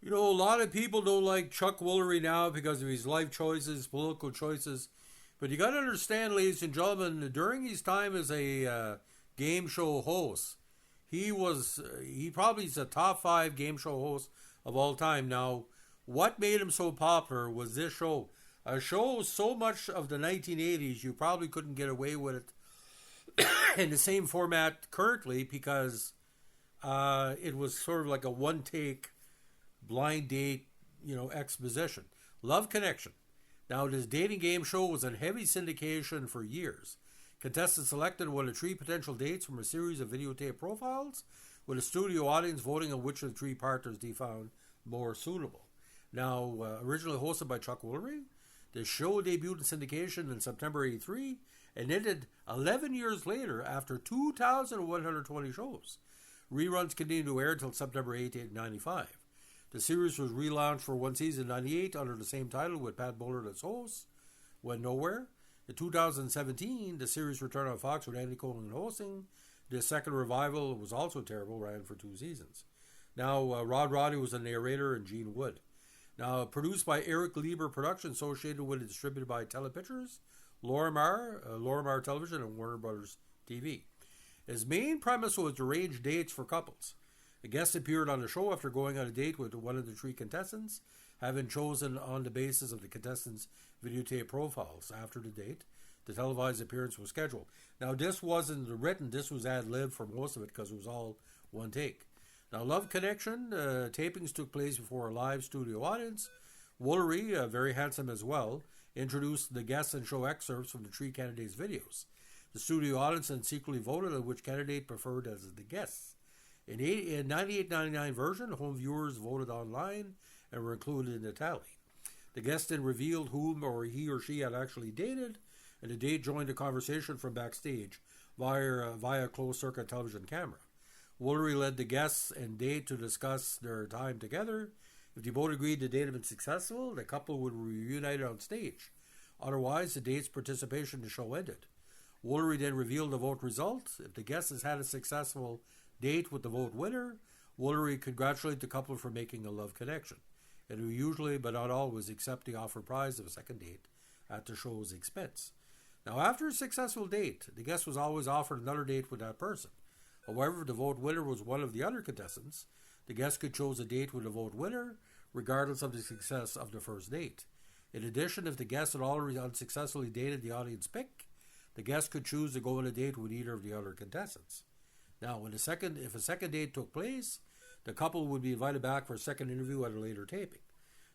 You know, a lot of people don't like Chuck Woolery now because of his life choices, political choices. But you got to understand, ladies and gentlemen, during his time as a game show host, he probably is a top five game show host of all time. Now, what made him so popular was this show. A show so much of the 1980s, you probably couldn't get away with it in the same format currently because it was sort of like a one take blind date, exposition. Love Connection. Now, this dating game show was in heavy syndication for years. Contestants selected one of three potential dates from a series of videotape profiles, with a studio audience voting on which of the three partners they found more suitable. Now, originally hosted by Chuck Woolery, the show debuted in syndication in September '83 and ended 11 years later after 2,120 shows. Reruns continued to air until September 8, 1995. The series was relaunched for one season in '98 under the same title with Pat Bullard as host. Went nowhere. In 2017, the series returned on Fox with Andy Cohen hosting. The second revival was also terrible, ran for 2 seasons. Now, Rod Roddy was the narrator and Gene Wood. Now, produced by Eric Lieber Productions, associated with and distributed by Telepictures, Lorimar Television, and Warner Brothers TV. His main premise was to arrange dates for couples. The guest appeared on the show after going on a date with one of the three contestants, having chosen on the basis of the contestants' videotape profiles. After the date, the televised appearance was scheduled. Now, this wasn't written, this was ad-lib for most of it because it was all one take. Now, Love Connection, tapings took place before a live studio audience. Woolery, very handsome as well, introduced the guests and show excerpts from the three candidates' videos. The studio audience then secretly voted on which candidate preferred as the guests. In 98-99 version, home viewers voted online and were included in the tally. The guest then revealed whom or he or she had actually dated, and the date joined the conversation from backstage via closed-circuit television camera. Woolery led the guests and date to discuss their time together. If they both agreed the date had been successful, the couple would reunite on stage. Otherwise, the date's participation in the show ended. Woolery then revealed the vote results. If the guest has had a successful date with the vote winner, Woolery congratulated the couple for making a love connection. It will usually, but not always, accept the offered prize of a second date at the show's expense. Now, after a successful date, the guest was always offered another date with that person. However, if the vote winner was one of the other contestants, the guest could choose a date with the vote winner, regardless of the success of the first date. In addition, if the guest had already unsuccessfully dated the audience pick, the guest could choose to go on a date with either of the other contestants. Now, if a second date took place, the couple would be invited back for a second interview at a later taping.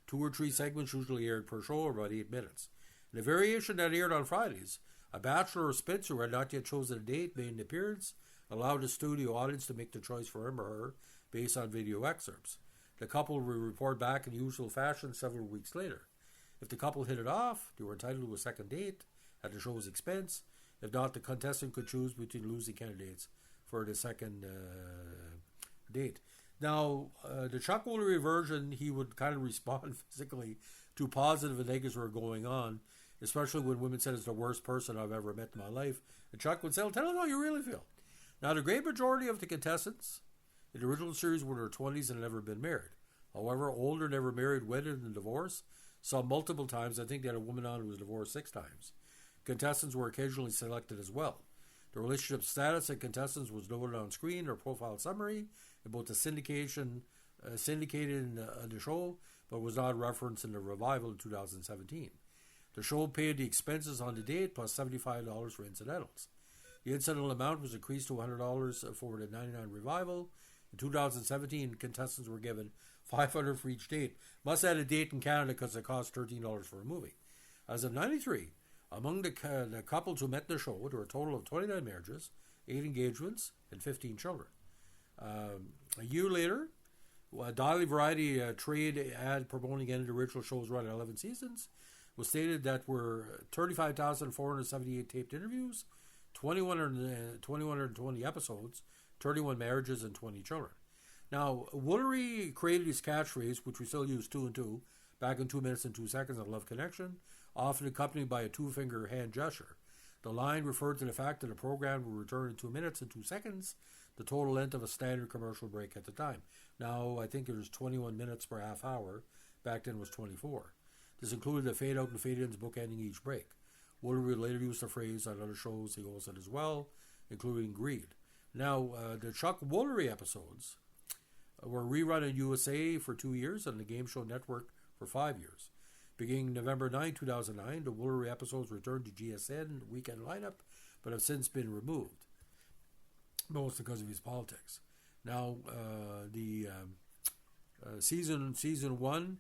2 or 3 segments usually aired per show, or about 8 minutes. In a variation that aired on Fridays, a bachelor or spinster who had not yet chosen a date made an appearance, allowed the studio audience to make the choice for him or her based on video excerpts. The couple would report back in usual fashion several weeks later. If the couple hit it off, they were entitled to a second date at the show's expense. If not, the contestant could choose between losing candidates for the second date. Now, the Chuck Woolery version, he would kind of respond physically to positive and negatives were going on, especially when women said it's the worst person I've ever met in my life. And Chuck would say, tell them how you really feel. Now, the great majority of the contestants in the original series were in their 20s and had never been married. However, older, never married, wedded, and divorced, some multiple times. I think they had a woman on who was divorced 6 times. Contestants were occasionally selected as well. The relationship status of contestants was noted on screen, their profile summary, in both the syndicated and the show, but was not referenced in the revival in 2017. The show paid the expenses on the date plus $75 for incidentals. The incidental amount was increased to $100 for the '99 revival. In 2017, contestants were given $500 for each date. Must have had a date in Canada because it cost $13 for a movie. As of '93, among the couples who met in the show, there were a total of 29 marriages, 8 engagements, and 15 children. A year later, a Daily Variety trade ad promoting any of the original show's run 11 seasons was stated that were 35,478 taped interviews, 2,120 episodes, 31 marriages, and 20 children. Now, Woolery created his catchphrase, which we still use 2 and 2, back in 2 minutes and 2 seconds on Love Connection, often accompanied by a 2-finger hand gesture. The line referred to the fact that the program would return in 2 minutes and 2 seconds, the total length of a standard commercial break at the time. Now, I think it was 21 minutes per half hour. Back then it was 24. This included a fade out and fade ins bookending each break. Woolery later used the phrase on other shows he hosted as well, including Greed. Now, the Chuck Woolery episodes were rerun in USA for 2 years and the Game Show Network for 5 years. Beginning November 9, 2009, the Woolery episodes returned to GSN weekend lineup, but have since been removed, mostly because of his politics. Now, the season 1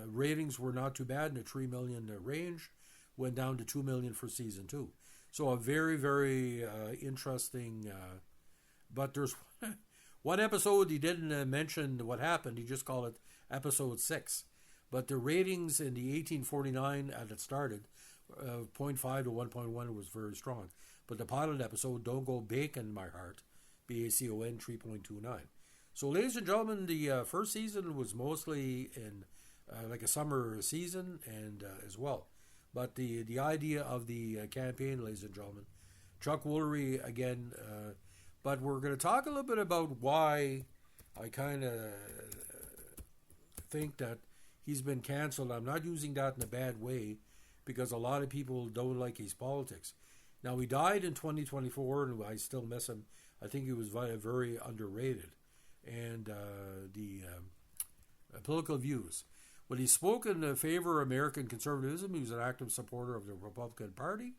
ratings were not too bad in the 3 million range, went down to 2 million for season 2. So a very, very interesting, but there's one episode he didn't mention what happened, he just called it episode 6. But the ratings in the 1849 as it started, 0.5 to 1.1 was very strong. But the pilot episode, Don't Go Bacon My Heart, BACON 3.29. So ladies and gentlemen, the first season was mostly in like a summer season and as well. But the idea of the campaign, ladies and gentlemen, Chuck Woolery again, but we're going to talk a little bit about why I kind of think that he's been canceled. I'm not using that in a bad way because a lot of people don't like his politics. Now, he died in 2024 and I still miss him. I think he was very underrated. And the political views. When he spoke in favor of American conservatism, he was an active supporter of the Republican Party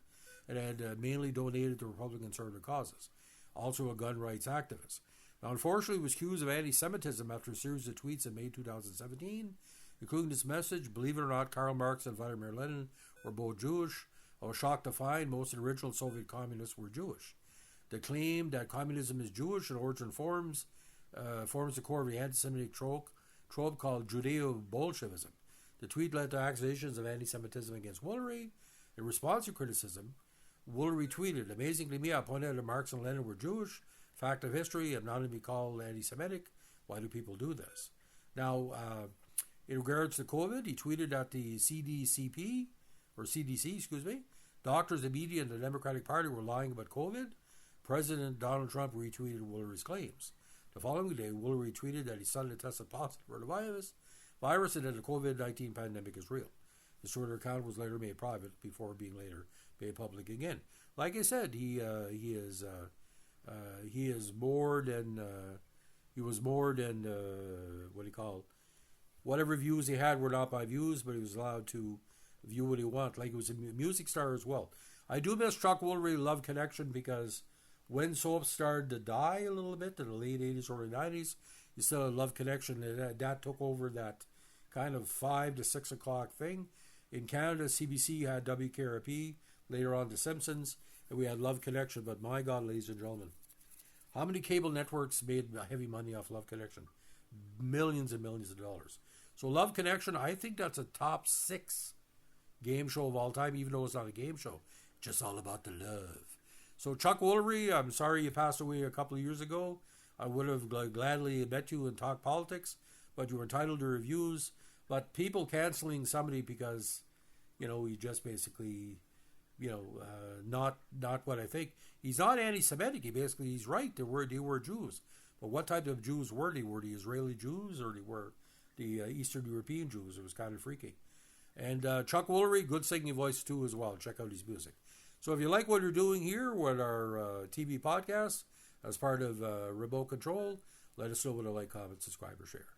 and had mainly donated to Republican conservative causes. Also a gun rights activist. Now, unfortunately, he was accused of anti-Semitism after a series of tweets in May 2017, including this message: believe it or not, Karl Marx and Vladimir Lenin were both Jewish. I was shocked to find most of the original Soviet communists were Jewish. The claim that communism is Jewish in origin forms the core of the anti-Semitic trope called Judeo-Bolshevism. The tweet led to accusations of anti-Semitism against Woolery. In response to criticism, Woolery tweeted, amazingly me, I pointed out that Marx and Lenin were Jewish. Fact of history, I'm not to be called anti-Semitic. Why do people do this? Now, in regards to COVID, he tweeted that the CDC, doctors, the media, and the Democratic Party were lying about COVID. President Donald Trump retweeted Woolery's claims. The following day, Woolery tweeted that his son had tested positive for the virus and that the COVID-19 pandemic is real. His Twitter account was later made private before being later made public again. Like I said, he was more than whatever views he had were not my views, but he was allowed to view what he wanted. Like he was a music star as well. I do miss Chuck Woolery, Love Connection, because when soaps started to die a little bit in the late 80s, early 90s, you still had Love Connection, and that took over that kind of 5 to 6 o'clock thing. In Canada, CBC had WKRP, later on The Simpsons, and we had Love Connection. But my God, ladies and gentlemen, how many cable networks made heavy money off Love Connection? Millions and millions of dollars. So Love Connection, I think that's a top 6 game show of all time, even though it's not a game show. Just all about the love. So Chuck Woolery, I'm sorry you passed away a couple of years ago. I would have gladly met you and talked politics, but you were entitled to reviews. But people canceling somebody because, he just basically, not what I think. He's not anti-Semitic. He's right. They were Jews. But what type of Jews were they? Were they Israeli Jews or they were the Eastern European Jews? It was kind of freaky. And Chuck Woolery, good singing voice too as well. Check out his music. So if you like what you're doing here with our TV podcast as part of Remote Control, let us know with a like, comment, subscribe, or share.